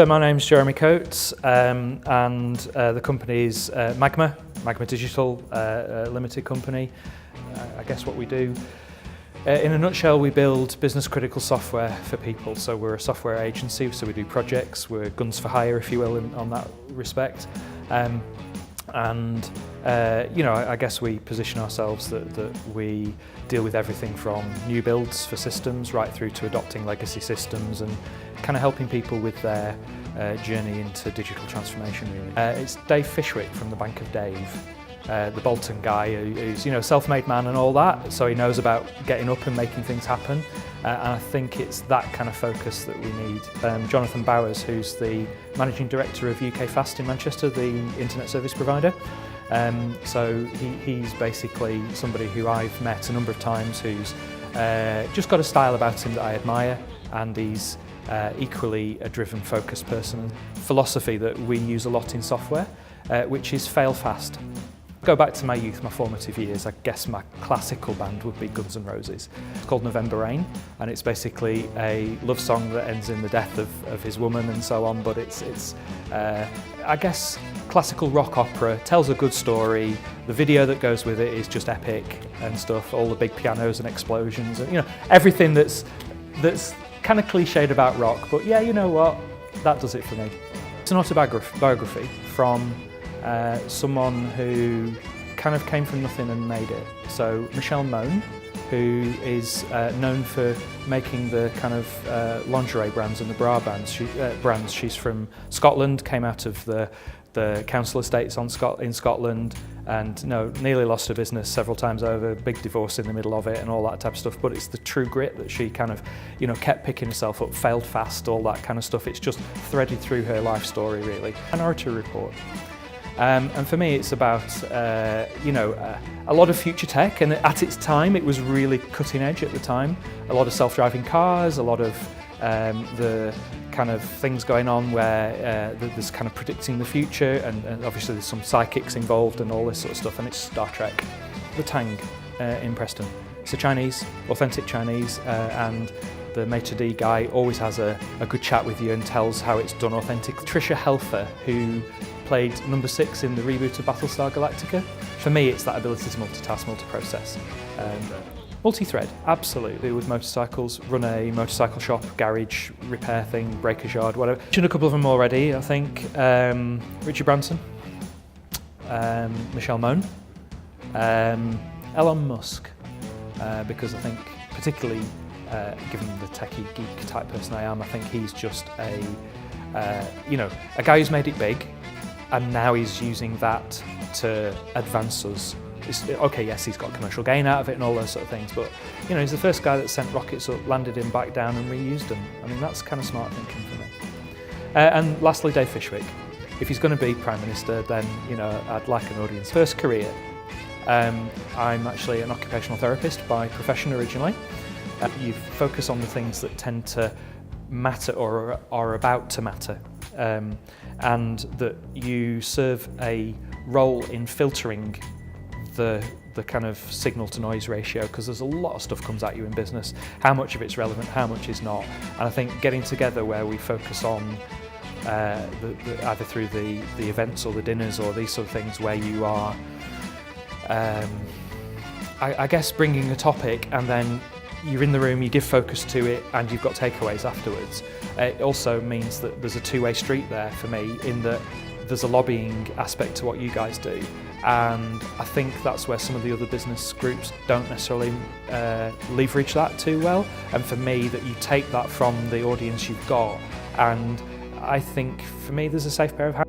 So my name's Jeremy Coates, and the company is Magma Digital, limited company. I guess what we do, in a nutshell, we build business critical software for people. So we're a software agency, so we do projects, we're guns for hire, if you will, on that respect. I guess we position ourselves that we deal with everything from new builds for systems right through to adopting legacy systems and kind of helping people with their journey into digital transformation, really. It's Dave Fishwick from the Bank of Dave, the Bolton guy who's self-made man and all that, so he knows about getting up and making things happen. And I think it's that kind of focus that we need. Jonathan Bowers, who's the Managing Director of UK Fast in Manchester, the internet service provider. So he's basically somebody who I've met a number of times who's just got a style about him that I admire, and he's equally a driven, focused person. Philosophy that we use a lot in software, which is fail fast. Go back to my youth, my formative years, I guess my classical band would be Guns N' Roses. It's called November Rain, and it's basically a love song that ends in the death of his woman and so on, but it's I guess, classical rock opera, tells a good story. The video that goes with it is just epic and stuff, all the big pianos and explosions, and everything that's kind of cliched about rock, but yeah, you know what, that does it for me. It's an autobiography from someone who kind of came from nothing and made it. So Michelle Mone, who is known for making the kind of lingerie brands and the bra brands. She's from Scotland, came out of the council estates in Scotland, and nearly lost her business several times over, big divorce in the middle of it and all that type of stuff. But it's the true grit that she kind of kept picking herself up, failed fast, all that kind of stuff. It's just threaded through her life story, really. Minority Report. And for me, it's about a lot of future tech, and at its time it was really cutting edge at the time. A lot of self-driving cars, a lot of the kind of things going on where there's kind of predicting the future, and obviously there's some psychics involved and all this sort of stuff, and it's Star Trek. The Tang in Preston. It's a Chinese, authentic Chinese, and the maitre d' guy always has a good chat with you and tells how it's done authentic. Tricia Helfer, who played number 6 in the reboot of Battlestar Galactica. For me, it's that ability to multitask, multi-process. Multi-thread, absolutely, with motorcycles. Run a motorcycle shop, garage, repair thing, breakers yard, whatever. Mentioned a couple of them already, I think. Richard Branson, Michelle Mone, Elon Musk, because I think, particularly given the techie geek type person I am, I think he's just a guy who's made it big, and now he's using that to advance us. Okay, yes, he's got commercial gain out of it and all those sort of things, but he's the first guy that sent rockets up, landed him back down and reused them. I mean, that's kind of smart thinking for me. And lastly, Dave Fishwick. If he's going to be Prime Minister, then I'd like an audience. First career. I'm actually an occupational therapist by profession originally. You focus on the things that tend to matter or are about to matter, and that you serve a role in filtering the kind of signal to noise ratio, because there's a lot of stuff comes at you in business, how much of it's relevant, how much is not. And I think getting together where we focus on either through the events or the dinners or these sort of things where you are I guess bringing a topic and then you're in the room, you give focus to it, and you've got takeaways afterwards. It also means that there's a two-way street there for me, in that there's a lobbying aspect to what you guys do, and I think that's where some of the other business groups don't necessarily leverage that too well. And for me, that you take that from the audience you've got, and I think for me there's a safe pair of hands.